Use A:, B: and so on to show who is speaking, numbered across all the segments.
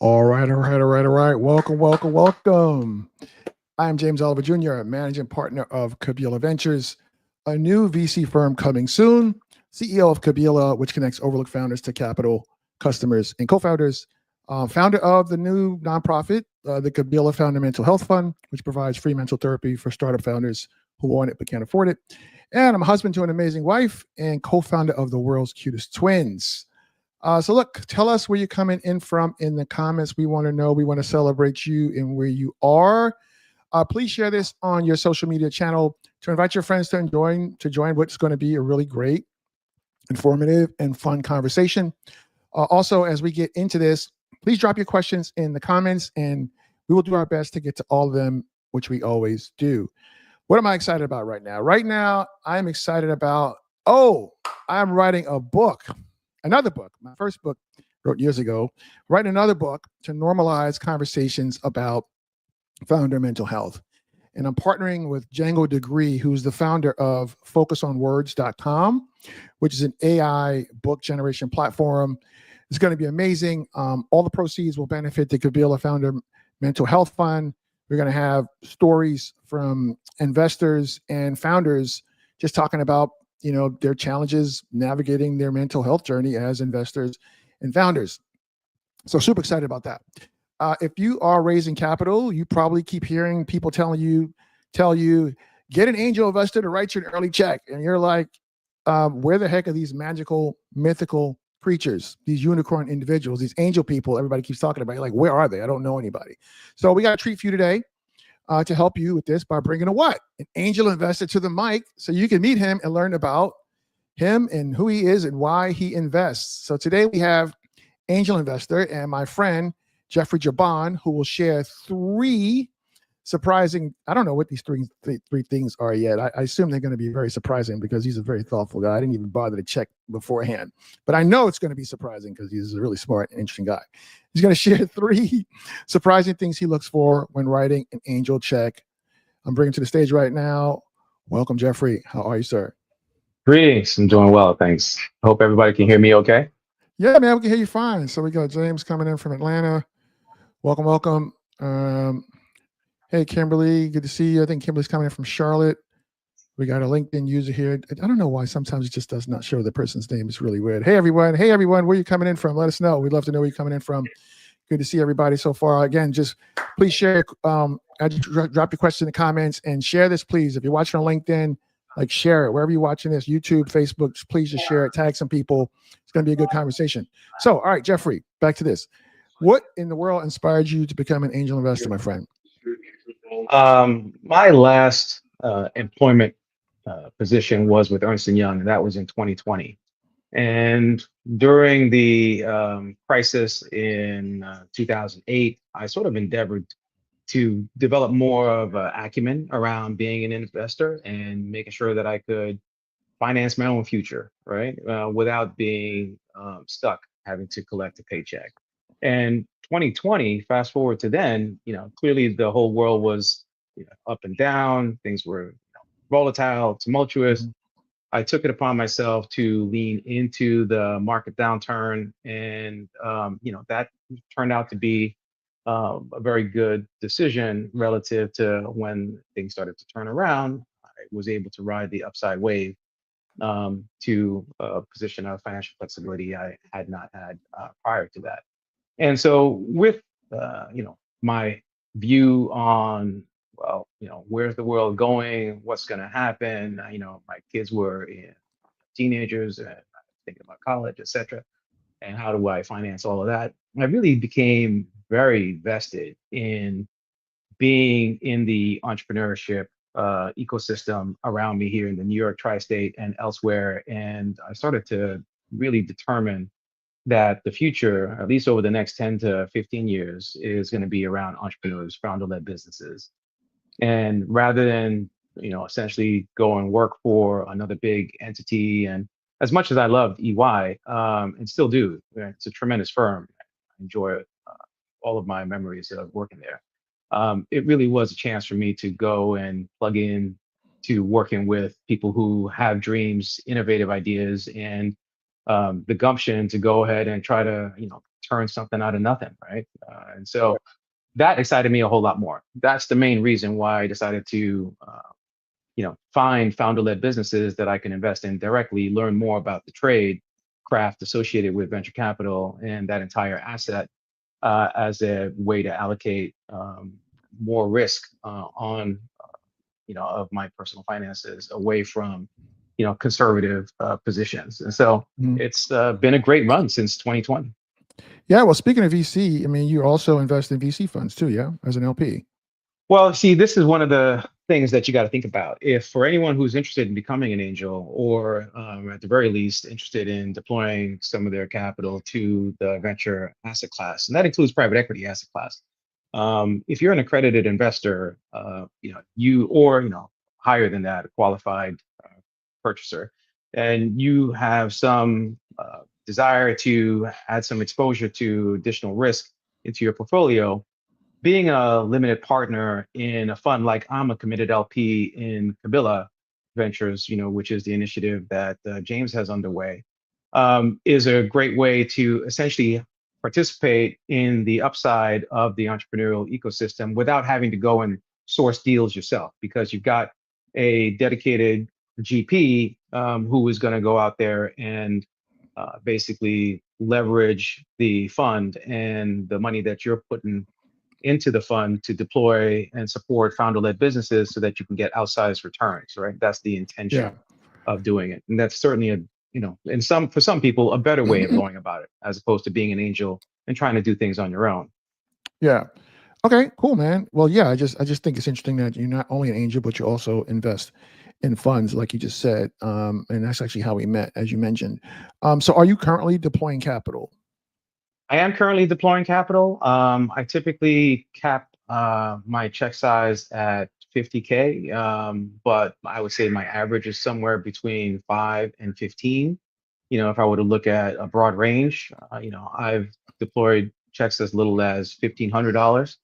A: All right, all right, all right, all right. Welcome, welcome, welcome. I am James Oliver Jr., managing partner of Kabila Ventures, a new VC firm coming soon, CEO of Kabila, which connects overlooked founders to capital, customers, and co-founders. Founder of the new nonprofit, the Kabila Founder Mental Health Fund, which provides free mental therapy for startup founders who want it but can't afford it. And I'm a husband to an amazing wife and co-founder of the world's cutest twins. So look, tell us where you're coming in from in the comments. We want to know. We want to celebrate you and where you are. Please share this on your social media channel to invite your friends to join what's going to be a really great, informative, and fun conversation. Also, as we get into this, please drop your questions in the comments, and we will do our best to get to all of them, which we always do. What am I excited about right now? Right now, I'm excited about, I'm writing a book. Another book, my first book wrote years ago, write another book to normalize conversations about founder mental health. And I'm partnering with Django Degree, who's the founder of focusonwords.com, which is an AI book generation platform. It's going to be amazing. All the proceeds will benefit the Kabila Founder Mental Health Fund. We're going to have stories from investors and founders just talking about their challenges navigating their mental health journey as investors and founders. So super excited about that. If you are raising capital, you probably keep hearing people tell you, get an angel investor to write you an early check. And you're like, where the heck are these magical, mythical creatures, these unicorn individuals, these angel people everybody keeps talking about? You're like, where are they? I don't know anybody. So we got a treat for you today. To help you with this by bringing an angel investor to the mic so you can meet him and learn about him and who he is and why he invests. So today we have angel investor and my friend, Jeffrey Jabon, who will share three surprising, I don't know what these three things are yet. I assume they're going to be very surprising because he's a very thoughtful guy. I didn't even bother to check beforehand, but I know it's going to be surprising because he's a really smart and interesting guy. He's going to share three surprising things he looks for when writing an angel check. I'm bringing to the stage right now. Welcome, Jeffrey. How are you, sir?
B: Greetings. I'm doing well, thanks. I hope everybody can hear me okay.
A: Yeah, man, we can hear you fine. So we got James coming in from Atlanta. Welcome, welcome. Hey, Kimberly, good to see you. I think Kimberly's coming in from Charlotte. We got a LinkedIn user here. I don't know why sometimes it just does not show the person's name. It's really weird. Hey, everyone. Where are you coming in from? Let us know. We'd love to know where you're coming in from. Good to see everybody so far. Again, just please share. Drop your question in the comments and share this, please. If you're watching on LinkedIn, share it. Wherever you're watching this, YouTube, Facebook, please just share it. Tag some people. It's going to be a good conversation. So, all right, Jeffrey, back to this. What in the world inspired you to become an angel investor, my friend?
B: My last employment position was with Ernst & Young, and that was in 2020. And during the crisis in 2008, I sort of endeavored to develop more of an acumen around being an investor and making sure that I could finance my own future, right? Without being stuck having to collect a paycheck. And 2020, fast forward to then, clearly the whole world was up and down. Things were volatile, tumultuous. I took it upon myself to lean into the market downturn, and that turned out to be a very good decision relative to when things started to turn around. I was able to ride the upside wave to a position of financial flexibility I had not had prior to that. And so with my view on, well, where's the world going, what's going to happen, my kids were teenagers and I was thinking about college, etc., and how do I finance all of that, I really became very vested in being in the entrepreneurship ecosystem around me here in the New York tri-state and elsewhere. And I started to really determine that the future, at least over the next 10 to 15 years, is going to be around entrepreneurs, founder-led businesses. And rather than, essentially go and work for another big entity, and as much as I loved EY, and still do, it's a tremendous firm. I enjoy all of my memories of working there. It really was a chance for me to go and plug in to working with people who have dreams, innovative ideas, and the gumption to go ahead and try to, turn something out of nothing, right? And so that excited me a whole lot more. That's the main reason why I decided to, find founder-led businesses that I can invest in directly, learn more about the trade craft associated with venture capital and that entire asset as a way to allocate more risk on of my personal finances away from conservative positions. And so
A: Mhm.
B: it's been a great run since 2020.
A: Yeah. Well, speaking of VC, I mean, you also invest in VC funds too, yeah, as an LP.
B: Well, see, this is one of the things that you got to think about. If for anyone who's interested in becoming an angel, or at the very least interested in deploying some of their capital to the venture asset class, and that includes private equity asset class. If you're an accredited investor, higher than that, a qualified purchaser, and you have some desire to add some exposure to additional risk into your portfolio, being a limited partner in a fund like I'm a committed LP in Kabila Ventures, which is the initiative that James has underway, is a great way to essentially participate in the upside of the entrepreneurial ecosystem without having to go and source deals yourself, because you've got a dedicated GP who is going to go out there and basically leverage the fund and the money that you're putting into the fund to deploy and support founder-led businesses so that you can get outsized returns, right? That's the
A: Yeah.
B: intention of doing it. And that's certainly for some people, a better way of going about it, as opposed to being an angel and trying to do things on your own.
A: Yeah. Okay, cool, man. Well, yeah, I just think it's interesting that you're not only an angel, but you also invest in funds, like you just said. And that's actually how we met, as you mentioned. So are you currently deploying capital?
B: I am currently deploying capital. I typically cap my check size at 50K, but I would say my average is somewhere between 5 and 15. If I were to look at a broad range, I've deployed checks as little as $1,500.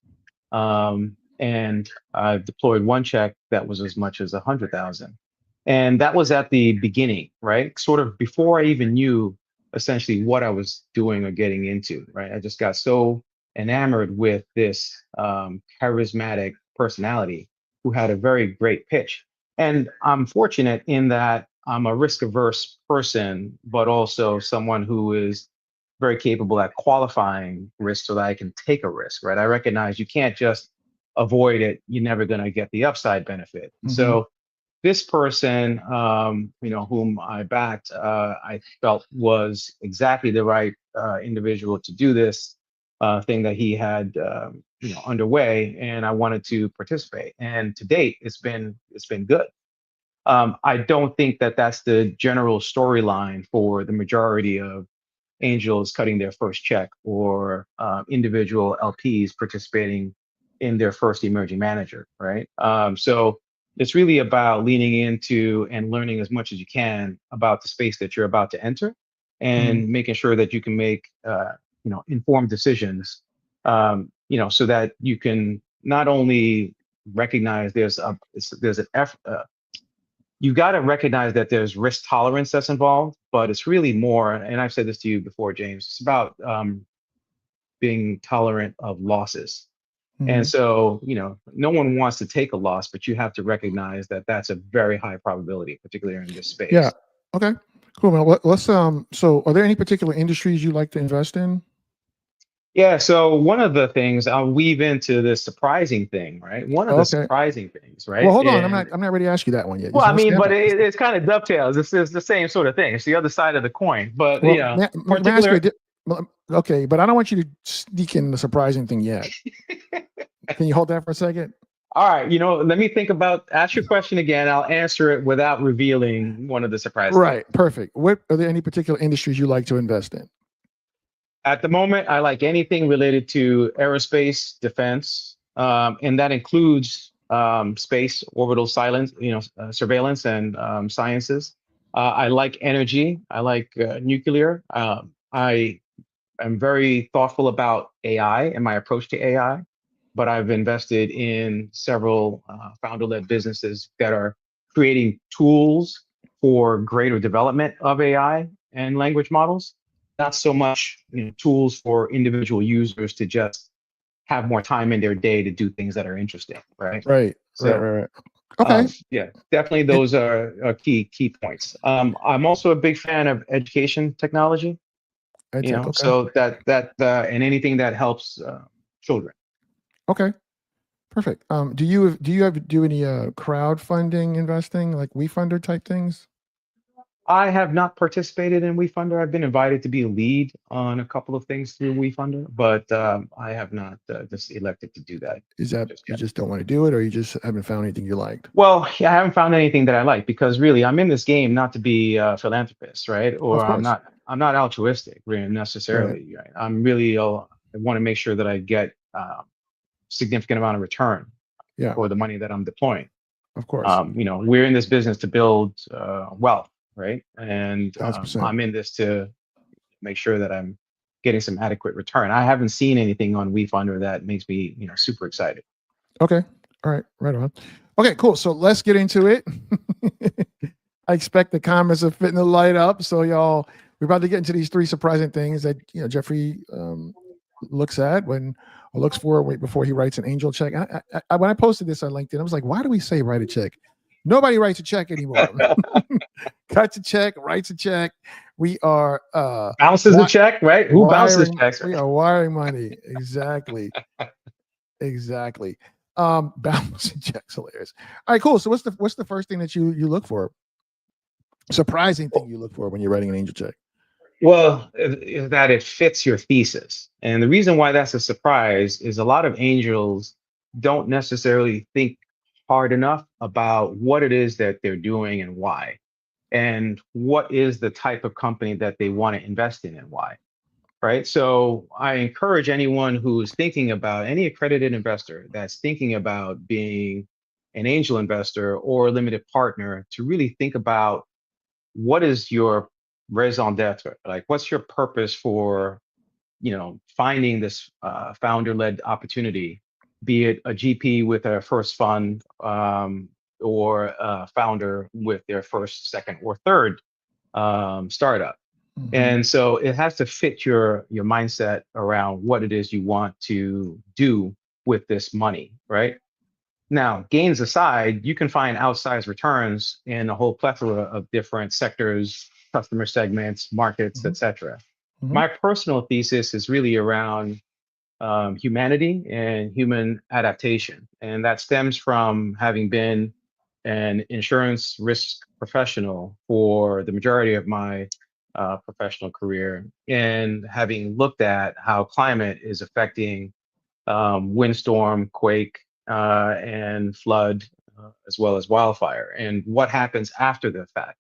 B: And I've deployed one check that was as much as 100,000. And that was at the beginning, right? Sort of before I even knew essentially what I was doing or getting into, right? I just got so enamored with this charismatic personality who had a very great pitch. And I'm fortunate in that I'm a risk averse person, but also someone who is very capable at qualifying risk so that I can take a risk, right? I recognize you can't just avoid it. You're never going to get the upside benefit.
A: Hmm.
B: So this person, whom I backed, I felt was exactly the right individual to do this thing that he had, underway, and I wanted to participate. And to date, it's been good. I don't think that that's the general storyline for the majority of angels cutting their first check, or individual LPs participating in their first emerging manager, right? So it's really about leaning into and learning as much as you can about the space that you're about to enter,
A: Hmm.
B: and making sure that you can make informed decisions, so that you can not only recognize there's an effort, you got to recognize that there's risk tolerance that's involved, but it's really more, and I've said this to you before, James, it's about being tolerant of losses. And
A: Hmm.
B: so, no one wants to take a loss, but you have to recognize that that's a very high probability, particularly in this
A: Yeah.
B: space.
A: Okay. Cool, man. Let's So are there any particular industries you like to invest in?
B: Yeah. So one of the things I'll weave into this surprising thing, right? One of the
A: Okay.
B: surprising things,
A: Well,
B: right?
A: hold on. I'm not.
B: And
A: I'm not ready to ask you that one yet.
B: well,
A: Just
B: I
A: let's
B: mean,
A: stand
B: but
A: up.
B: it's kind of dovetails. It's the same sort of thing. It's the other side of the coin. But
A: Well, may I ask you
B: particular.
A: okay, but I don't want you to sneak in the surprising thing yet. Can you hold that for a second?
B: All right, let me think about, ask your question again. I'll answer it without revealing one of the surprise things.
A: Right. Perfect. What are there any particular industries you like to invest in?
B: At the moment, I like anything related to aerospace, defense, and that includes space, orbital silence, surveillance, and sciences. I like energy. I like nuclear. I am very thoughtful about AI and my approach to AI, but I've invested in several founder-led businesses that are creating tools for greater development of AI and language models. not so much tools for individual users to just have more time in their day to do things that are interesting, right?
A: Right, right,
B: So
A: right, right. Okay.
B: yeah, definitely
A: And
B: those are key points. I'm also a big fan of education technology,
A: ed tech. Okay.
B: so and anything that helps children.
A: Okay. Perfect. Do you any crowdfunding investing like WeFunder type things?
B: I have not participated in WeFunder. I've been invited to be a lead on a couple of things through WeFunder, but I have not just elected to do that
A: Is that
B: just
A: you
B: yet.
A: just don't want to do it, or you just haven't found anything you liked?
B: Well, yeah, I haven't found anything that I like because really, I'm in this game not to be a philanthropist, right? Or
A: Of course.
B: I'm not altruistic really
A: Right.
B: necessarily. Right? I'm really, I want to make sure that I get significant amount of return
A: Yeah.
B: for the money that I'm deploying.
A: Of course.
B: We're in this business to build wealth, right? And
A: 1,000%.
B: I'm in this to make sure that I'm getting some adequate return. I haven't seen anything on WeFunder that makes me, super excited.
A: Okay. All right. Right on. Okay. Cool. So let's get into it. I expect the comments are fitting the light up. So y'all, we're about to get into these three surprising things that Jeffrey looks at or looks for before he writes an angel check. When I posted this on LinkedIn, I was like, why do we say write a check? Nobody writes a check anymore. Cuts a check, writes a check. We are
B: Bounces a check, right? Who bounces
A: wiring.
B: checks?
A: We are wiring money. Exactly. Exactly. Balancing checks, hilarious. All right, cool. So what's the first thing that you look for? Surprising thing you look for when you're writing an angel check?
B: Well, is that it fits your thesis. And the reason why that's a surprise is a lot of angels don't necessarily think hard enough about what it is that they're doing and why, and what is the type of company that they want to invest in and why. Right. So I encourage anyone who's thinking about any accredited investor that's thinking about being an angel investor or a limited partner to really think about what is your raison d'etre? Like, what's your purpose for, finding this founder-led opportunity, be it a GP with a first fund or a founder with their first, second, or third startup.
A: Mm-hmm.
B: And so it has to fit your mindset around what it is you want to do with this money, right? Now, gains aside, you can find outsized returns in a whole plethora of different sectors, customer segments, markets,
A: Mm-hmm.
B: etc.
A: Mm-hmm.
B: My personal thesis is really around humanity and human adaptation. And that stems from having been an insurance risk professional for the majority of my professional career and having looked at how climate is affecting windstorm, quake, and flood, as well as wildfire, and what happens after the fact.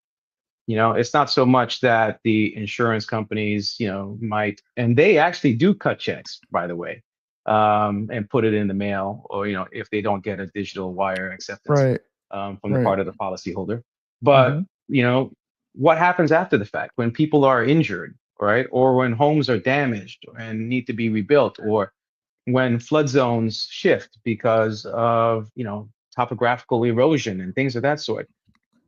B: It's not so much that the insurance companies, might, and they actually do cut checks, by the way, and put it in the mail, or if they don't get a digital wire acceptance
A: Right.
B: from the
A: Right.
B: part of the policyholder. But
A: Mm-hmm.
B: what happens after the fact when people are injured, right, or when homes are damaged and need to be rebuilt, or when flood zones shift because of topographical erosion and things of that sort.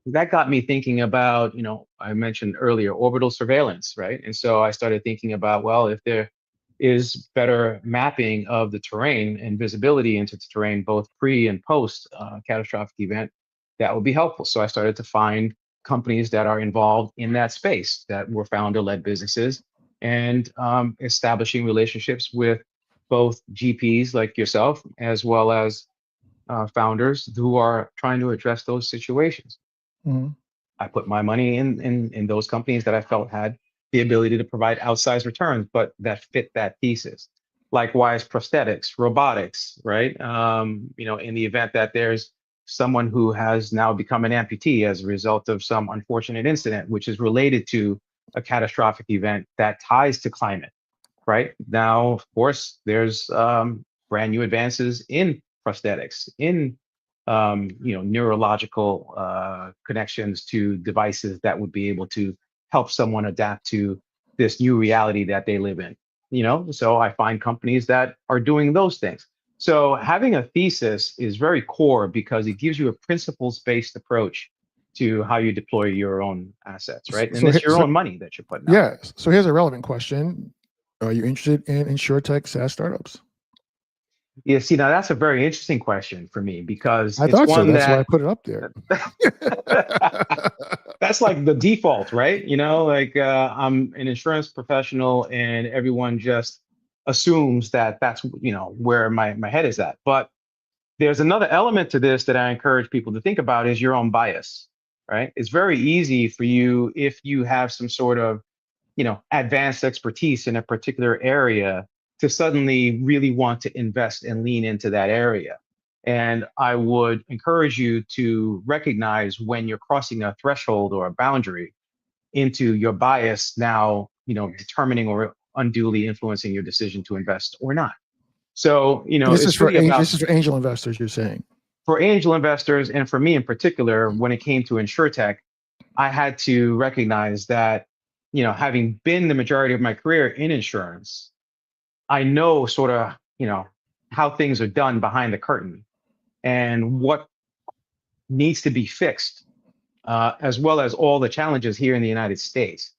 B: That got me thinking about, I mentioned earlier, orbital surveillance, right? And so I started thinking about, well, if there is better mapping of the terrain and visibility into the terrain, both pre and post catastrophic event, that would be helpful. So I started to find companies that are involved in that space that were founder-led businesses, and establishing relationships with both GPs like yourself, as well as founders who are trying to address those situations.
A: Mm-hmm.
B: I put my money in those companies that I felt had the ability to provide outsized returns, but that fit that thesis. Likewise, prosthetics, robotics, right? In the event that there's someone who has now become an amputee as a result of some unfortunate incident, which is related to a catastrophic event that ties to climate, right? Now, of course, there's brand new advances in prosthetics, in neurological connections to devices that would be able to help someone adapt to this new reality that they live in. So I find companies that are doing those things. So having a thesis is very core because it gives you a principles-based approach to how you deploy your own assets, right? And
A: So,
B: it's your own money that you're putting out
A: yeah.
B: there.
A: So here's a relevant question: are you interested in insurtech SaaS startups?
B: Yeah, see, now that's a very interesting question for me because
A: I
B: it's
A: thought so.
B: one
A: That's why I
B: that
A: put it up there.
B: that's like the default, right? You know, like I'm an insurance professional and everyone just assumes that that's, where my head is at. But there's another element to this that I encourage people to think about is your own bias, right? It's very easy for you if you have some sort of, advanced expertise in a particular area to suddenly really want to invest and lean into that area. And I would encourage you to recognize when you're crossing a threshold or a boundary into your bias now, determining or unduly influencing your decision to invest or not. So, it's really about
A: This is for angel investors. You're saying.
B: for angel investors and for me in particular, when it came to insurtech, I had to recognize that, having been the majority of my career in insurance, I know sort of, how things are done behind the curtain and what needs to be fixed, as well as all the challenges here in the United States.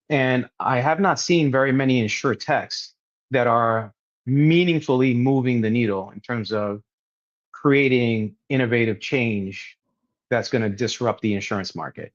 B: And I have not seen very many insurtechs that are meaningfully moving the needle in terms of creating innovative change that's going to disrupt the insurance market.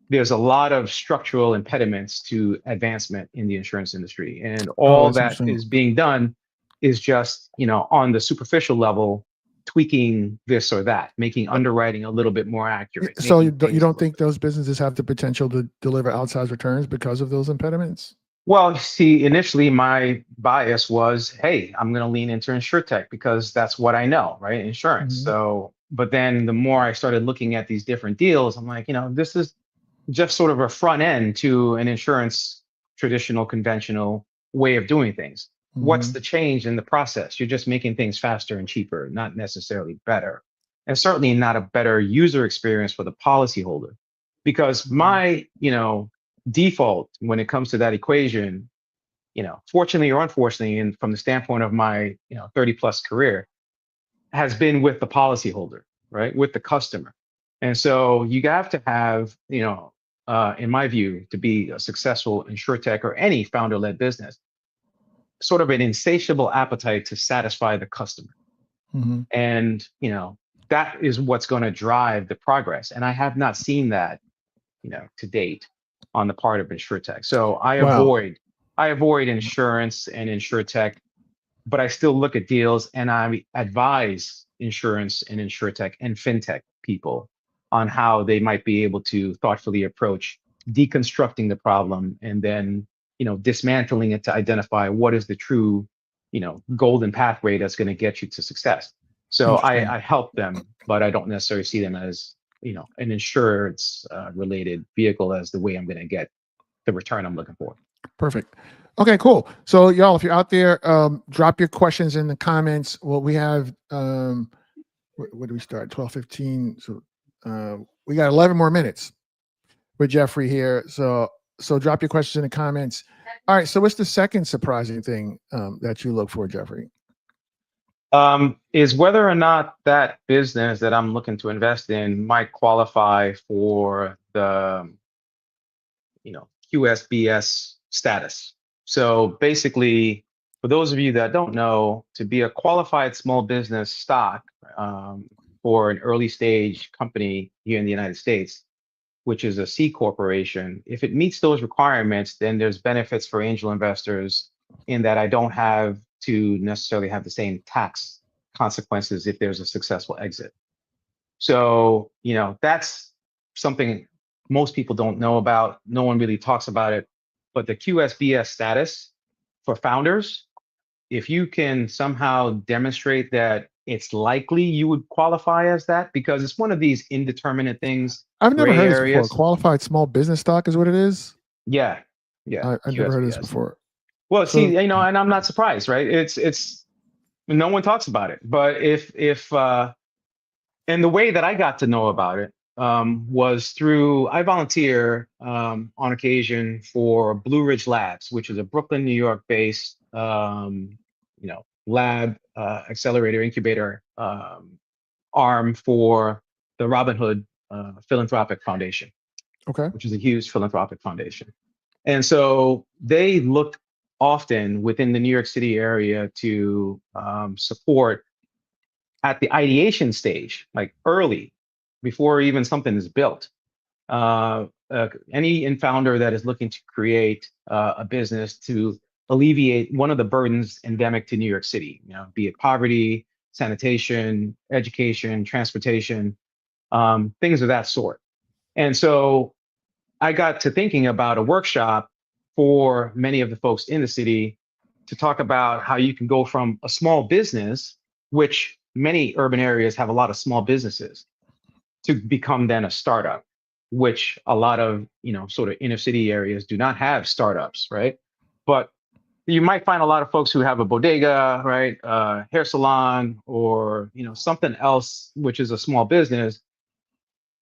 B: There's a lot of structural impediments to advancement in the insurance industry, and
A: Oh,
B: all
A: that's
B: that
A: interesting.
B: is being done is just, on the superficial level, tweaking this or that, making underwriting a little bit more accurate,
A: So
B: making
A: you
B: things a
A: don't
B: little
A: think
B: bit.
A: those businesses have the potential to deliver outsized returns because of those impediments?
B: Well, see, initially my bias was, hey, I'm going to lean into insurtech because that's what I know, right? Insurance.
A: Mhm.
B: So, but then the more I started looking at these different deals, I'm like, this is just sort of a front end to an insurance traditional, conventional way of doing things. What's
A: Mhm.
B: the change in the process? You're just making things faster and cheaper, not necessarily better. And certainly not a better user experience for the policyholder. Because
A: Mhm.
B: my, default when it comes to that equation, fortunately or unfortunately, and from the standpoint of my, 30 plus career, has been with the policyholder, right? With the customer. And so you have to have, in my view, to be a successful insurtech or any founder-led business, sort of an insatiable appetite to satisfy the customer.
A: Mhm.
B: And, that is what's going to drive the progress. And I have not seen that, to date on the part of insurtech. So
A: Wow.
B: I avoid insurance and insurtech, but I still look at deals and I advise insurance and insurtech and fintech people on how they might be able to thoughtfully approach deconstructing the problem and then, dismantling it to identify what is the true, golden pathway that's going to get you to success. So
A: Interesting.
B: I help them, but I don't necessarily see them as, an insurance related vehicle as the way I'm going to get the return I'm looking for.
A: Perfect. Okay, cool. So y'all, if you're out there, drop your questions in the comments. Well, we have what do we start? 12:15. So we got 11 more minutes with Jeffrey here. So drop your questions in the comments. All right. So what's the second surprising thing that you look for, Jeffrey?
B: Is whether or not that business that I'm looking to invest in might qualify for the, QSBS status. So basically, for those of you that don't know, to be a qualified small business stock for an early stage company here in the United States, which is a C corporation, if it meets those requirements, then there's benefits for angel investors in that I don't have to necessarily have the same tax consequences if there's a successful exit. So, that's something most people don't know about. No one really talks about it. But the QSBS status for founders, if you can somehow demonstrate that it's likely you would qualify as that, because it's one of these indeterminate things,
A: I've never
B: gray
A: heard this before.
B: areas.
A: Qualified small business stock is what it is.
B: Yeah, yeah,
A: I've never heard of this
B: QSBS.
A: before.
B: Well, see,
A: So
B: and I'm not surprised, right? It's no one talks about it. But if and the way that I got to know about it was through I volunteer on occasion for Blue Ridge Labs, which is a Brooklyn, New York based lab accelerator incubator arm for the Robinhood philanthropic foundation,
A: Okay.
B: which is a huge philanthropic foundation. And so they look often within the New York City area to support at the ideation stage, like early, before even something is built. Any founder that is looking to create a business to alleviate one of the burdens endemic to New York City, be it poverty, sanitation, education, transportation, things of that sort. And so I got to thinking about a workshop for many of the folks in the city to talk about how you can go from a small business, which many urban areas have a lot of small businesses, to become then a startup, which a lot of, sort of inner city areas do not have startups, right? But you might find a lot of folks who have a bodega, right? Hair salon, or, something else, which is a small business,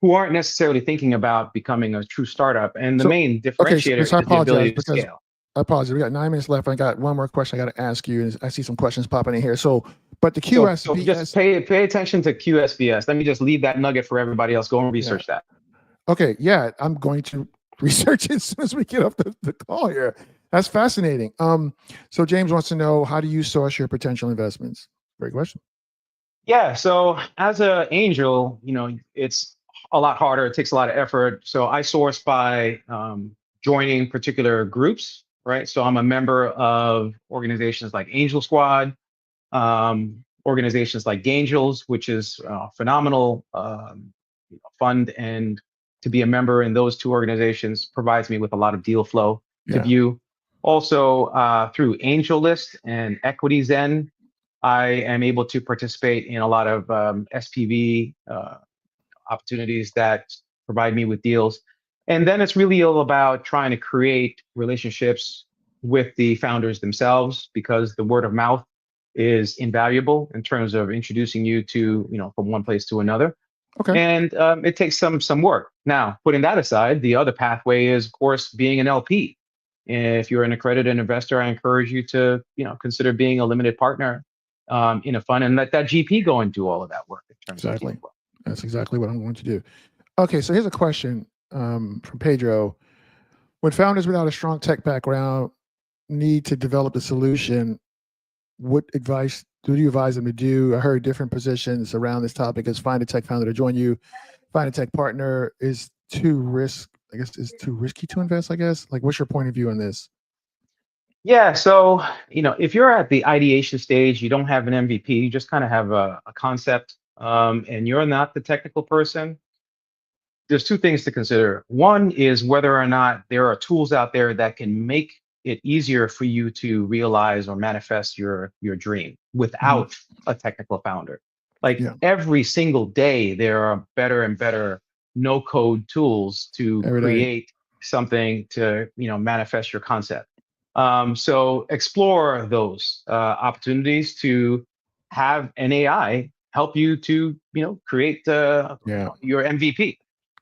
B: who aren't necessarily thinking about becoming a true startup. And the
A: So,
B: main
A: okay, so,
B: differentiator
A: I
B: is the
A: apologize
B: ability to
A: because
B: scale.
A: I apologize. We got 9 minutes left. I got one more question I got to ask you. And I see some questions popping in here. So, but the
B: So just
A: QSBS.
B: pay attention to QSBS. Let me just leave that nugget for everybody else. Go and
A: Yeah.
B: research that.
A: Okay. Yeah. I'm going to research it as soon as we get off the call here. That's fascinating. So James wants to know, how do you source your potential investments? Great question.
B: Yeah. So as an angel, it's a lot harder. It takes a lot of effort. So I source by joining particular groups, right? So I'm a member of organizations like Angel Squad, organizations like Gangels, which is phenomenal fund, and to be a member in those two organizations provides me with a lot of deal flow to
A: Yeah.
B: view. Also, through AngelList and Equity Zen, I am able to participate in a lot of SPV opportunities that provide me with deals. And then it's really all about trying to create relationships with the founders themselves, because the word of mouth is invaluable in terms of introducing you to, from one place to another.
A: Okay.
B: And it takes some work. Now, putting that aside, the other pathway is, of course, being an LP. If you're an accredited investor, I encourage you to, consider being a limited partner in a fund, and let that GP go and do all of that work in terms of deal
A: Exactly.
B: flow.
A: That's exactly what I'm going to do. Okay. So here's a question from Pedro. When founders without a strong tech background need to develop a solution, what advice do you advise them to do? I heard different positions around this topic: is find a tech founder to join you, find a tech partner, is too risky to invest, I guess. Like, what's your point of view on this?
B: Yeah, so if you're at the ideation stage, you don't have an MVP, you just kind of have a concept, and you're not the technical person. There's two things to consider. One is whether or not there are tools out there that can make it easier for you to realize or manifest your dream
A: Mhm.
B: without a technical founder. Like
A: Yeah,
B: every single day, there are better and better no code tools to
A: every day.
B: create something to manifest your concept. So explore those opportunities to have an AI help you to create
A: Yeah,
B: your MVP.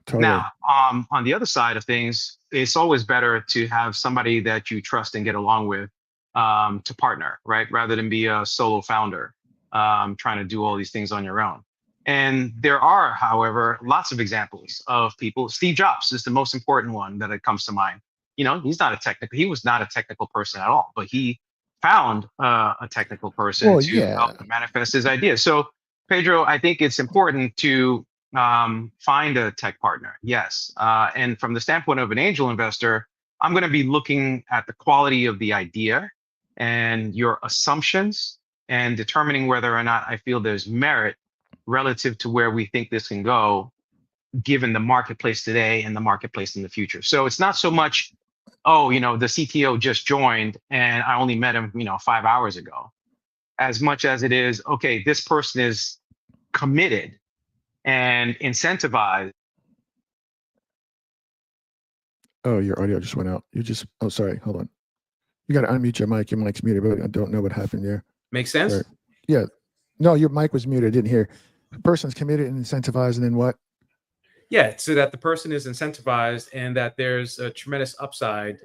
A: totally.
B: Now, on the other side of things, it's always better to have somebody that you trust and get along with, to partner, right? Rather than be a solo founder trying to do all these things on your own. And there are, however, lots of examples of people. Steve Jobs is the most important one that it comes to mind. He was not a technical person at all, but he found a technical person
A: Well,
B: to help
A: yeah.
B: manifest his ideas. So, Pedro, I think it's important to find a tech partner. Yes. And from the standpoint of an angel investor, I'm going to be looking at the quality of the idea and your assumptions, and determining whether or not I feel there's merit relative to where we think this can go, given the marketplace today and the marketplace in the future. So it's not so much, oh, the CTO just joined and I only met him, 5 hours ago, as much as it is, okay, this person is committed and incentivized.
A: Oh, your audio just went out. Oh, sorry. Hold on. You got to unmute your mic. Your mic's muted, but I don't know what happened there.
C: Makes sense?
A: Sorry. Yeah. No, your mic was muted. I didn't hear. The person's committed and incentivized, and then what?
C: Yeah, so that the person is incentivized and that there's a tremendous upside,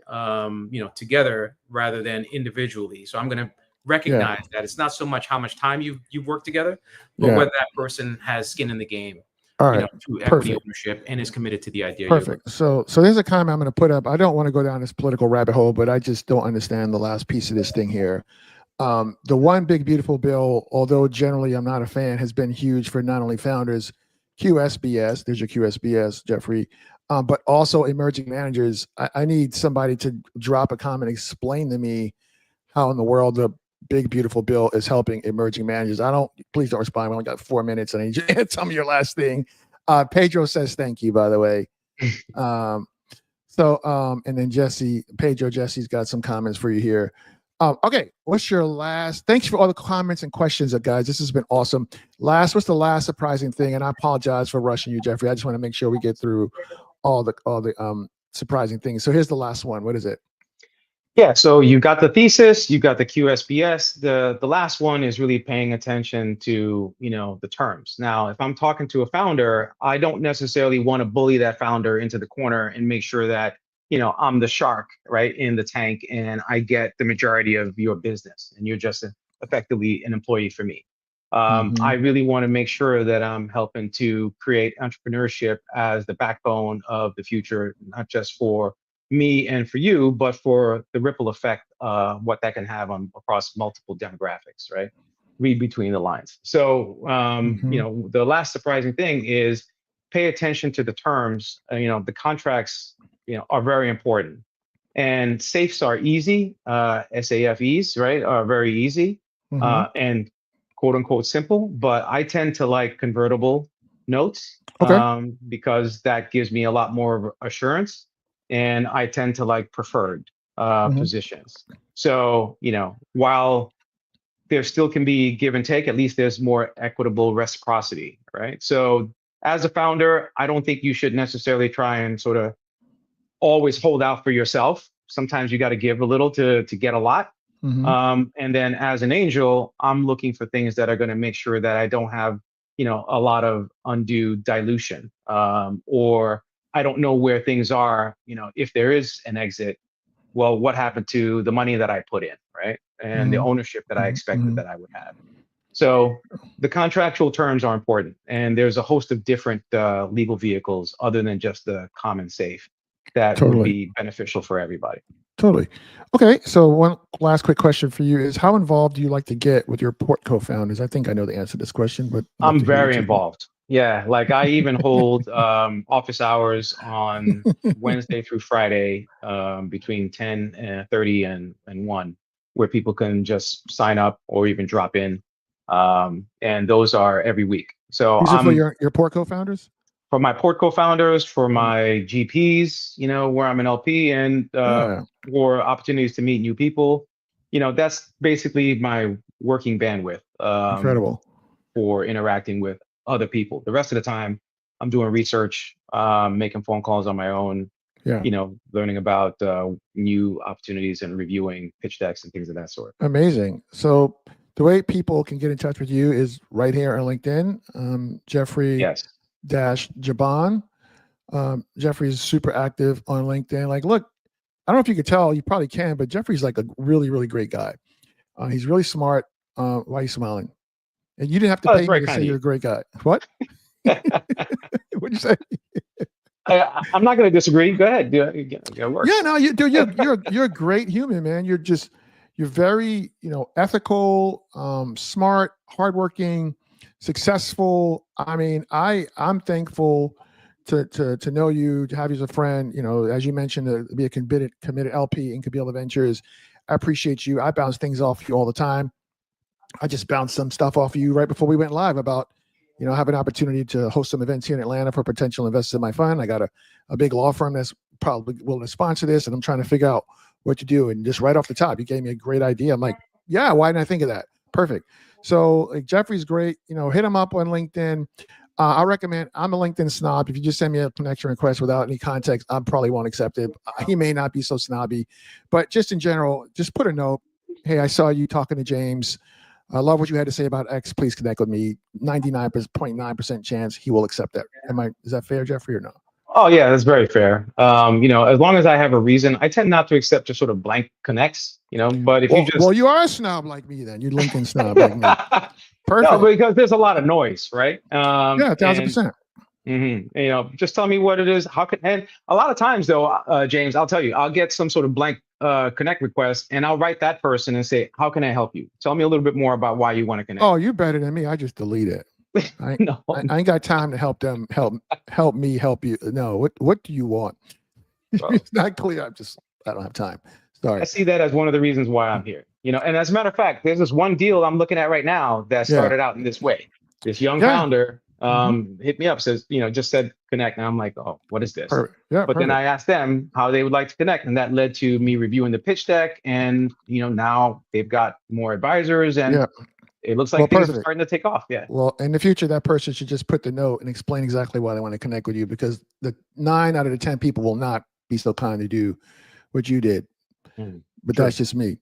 C: together rather than individually. So I'm going to
A: Yeah.
C: recognize that it's not so much how much time you've worked together, but
A: Yeah.
C: whether that person has skin in the game.
A: All
C: you
A: right.
C: know, to equity
A: Perfect.
C: ownership and is committed to the idea.
A: Perfect. So there's a comment I'm going to put up. I don't want to go down this political rabbit hole, but I just don't understand the last piece of this thing here. The one big beautiful bill, although generally I'm not a fan, has been huge for not only founders, QSBS. There's your QSBS, Jeffrey, but also emerging managers. I need somebody to drop a comment, explain to me how in the world the big beautiful bill is helping emerging managers. Please don't respond. We only got 4 minutes, and I need you to tell me your last thing. Pedro says thank you, by the way. And then Jesse's got some comments for you here. Okay, what's your last? Thanks for all the comments and questions, guys. This has been awesome. What's the last surprising thing? And I apologize for rushing you, Jeffrey. I just want to make sure we get through all the surprising things. So here's the last one. What is it?
B: Yeah, so you got the thesis, you got the QSBS. The last one is really paying attention to, the terms. Now, if I'm talking to a founder, I don't necessarily want to bully that founder into the corner and make sure that, I'm the shark, right, in the tank, and I get the majority of your business, and you're just effectively an employee for me. I really want to make sure that I'm helping to create entrepreneurship as the backbone of the future, not just for me and for you, but for the ripple effect, what that can have across multiple demographics, right? Read between the lines. So, the last surprising thing is pay attention to the terms. The contracts, are very important. And safes are easy. SAFEs, right, are very easy and quote unquote simple. But I tend to like convertible notes because that gives me a lot more assurance. And I tend to like preferred positions. So, while there still can be give and take, at least there's more equitable reciprocity, right? So as a founder, I don't think you should necessarily try and sort of always hold out for yourself. Sometimes you got to give a little to get a lot. And then as an angel, I'm looking for things that are going to make sure that I don't have, a lot of undue dilution, or I don't know where things are, if there is an exit, well, what happened to the money that I put in, right? And the ownership that I expected that I would have. So the contractual terms are important. And there's a host of different legal vehicles other than just the common safe that would be beneficial for everybody.
A: Totally. Okay. So one last quick question for you is, how involved do you like to get with your port co-founders? I think I know the answer to this question, but
B: I'm very involved. Yeah. Like I even hold office hours on Wednesday through Friday between 10:30 and 1, where people can just sign up or even drop in. And those are every week. So
A: these are for your port co-founders?
B: For my port co-founders, for my GPs, where I'm an LP, and for opportunities to meet new people. That's basically my working bandwidth.
A: Incredible.
B: For interacting with other people. The rest of the time, I'm doing research, making phone calls on my own, learning about new opportunities and reviewing pitch decks and things of that sort.
A: Amazing. So the way people can get in touch with you is right here on LinkedIn. Jeffrey Jabon. Jeffrey is super active on LinkedIn. Like, look, I don't know if you could tell, you probably can, but Jeffrey's like a really, really great guy. He's really smart. Why are you smiling? And you didn't have to pay me to say you're a great guy. What? What'd you say?
B: I'm not going to disagree. Go ahead.
A: Yeah, no, you're a great human, man. You're very, ethical, smart, hardworking, successful. I mean, I'm thankful to know you, to have you as a friend. As you mentioned, to be a committed LP in Kabila Ventures. I appreciate you. I bounce things off you all the time. I just bounced some stuff off of you right before we went live about, have an opportunity to host some events here in Atlanta for potential investors in my fund. I got a big law firm that's probably willing to sponsor this, and I'm trying to figure out what to do. And just right off the top, you gave me a great idea. I'm like, yeah, why didn't I think of that? Perfect. So Jeffrey's great. Hit him up on LinkedIn. I recommend, I'm a LinkedIn snob. If you just send me a connection request without any context, I probably won't accept it. He may not be so snobby, but just in general, just put a note. Hey, I saw you talking to James. I love what you had to say about X. Please connect with me. 99.9% chance he will accept that. Is that fair, Jeffrey, or no?
B: Oh yeah, that's very fair. As long as I have a reason, I tend not to accept just sort of blank connects, but if
A: you are a snob like me, then you're LinkedIn snob like me. Perfect.
B: No, because there's a lot of noise, right?
A: Yeah, 1,000%.
B: Just tell me what it is. How can, and a lot of times though, James, I'll tell you, I'll get some sort of blank connect request and I'll write that person and say, how can I help you? Tell me a little bit more about why you want to connect.
A: Oh, you're better than me. I just delete it.
B: No,
A: I ain't got time to help them. Help me help you. No, what do you want? It's not clear. I don't have time. Sorry.
B: I see that as one of the reasons why I'm here. And as a matter of fact, there's this one deal I'm looking at right now that started out in this way. This young founder hit me up, says, just said connect. And I'm like, oh, what is this? But then I asked them how they would like to connect. And that led to me reviewing the pitch deck. And, now they've got more advisors and it looks like things are starting to take off. Yeah.
A: Well, in the future, that person should just put the note and explain exactly why they want to connect with you, because the 9 out of the 10 people will not be so kind to do what you did. But that's just me.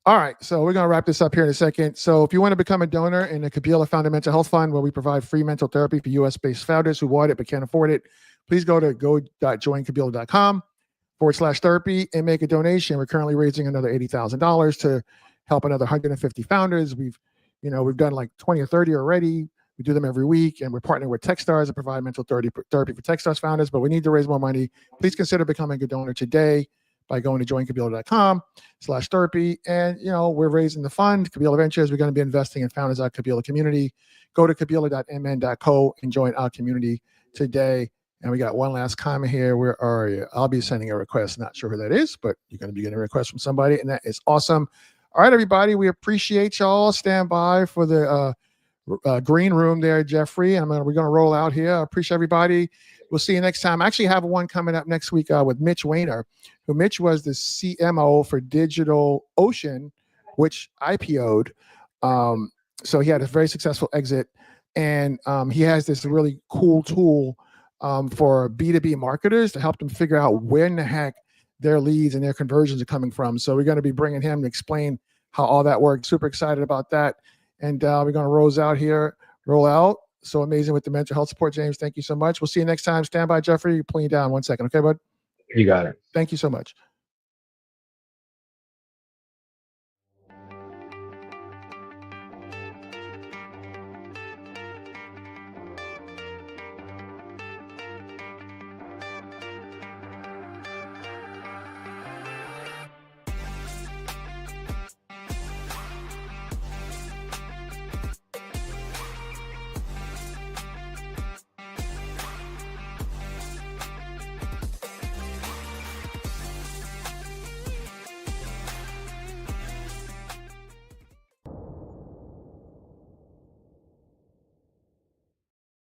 A: All right. So we're going to wrap this up here in a second. So if you want to become a donor in the Kabila Founder Mental Health Fund, where we provide free mental therapy for US-based founders who want it but can't afford it, please go to go.joinkabila.com/therapy and make a donation. We're currently raising another $80,000 to help another 150 founders. We've done like 20 or 30 already. We do them every week, and we're partnering with Techstars to provide mental therapy for Techstars founders, but we need to raise more money. Please consider becoming a donor today by going to joinkabila.com/therapy. And, we're raising the fund, Kabila Ventures. We're going to be investing in founders out Kabila community. Go to kabila.mn.co and join our community today. And we got one last comment here. Where are you? I'll be sending a request. Not sure who that is, but you're going to be getting a request from somebody, and that is awesome. All right, everybody, we appreciate y'all. Stand by for the green room there, Jeffrey. And we're going to roll out here. I appreciate everybody. We'll see you next time. I actually have one coming up next week with Mitch Weiner, who Mitch was the CMO for DigitalOcean, which IPO'd. So he had a very successful exit. And he has this really cool tool for B2B marketers to help them figure out where in the heck their leads and their conversions are coming from. So we're going to be bringing him to explain how all that works. Super excited about that. And we're going to roll out. So amazing with the mental health support, James. Thank you so much. We'll see you next time. Stand by, Jeffrey. Pulling you down 1 second. Okay, bud?
B: You got it.
A: Thank you so much.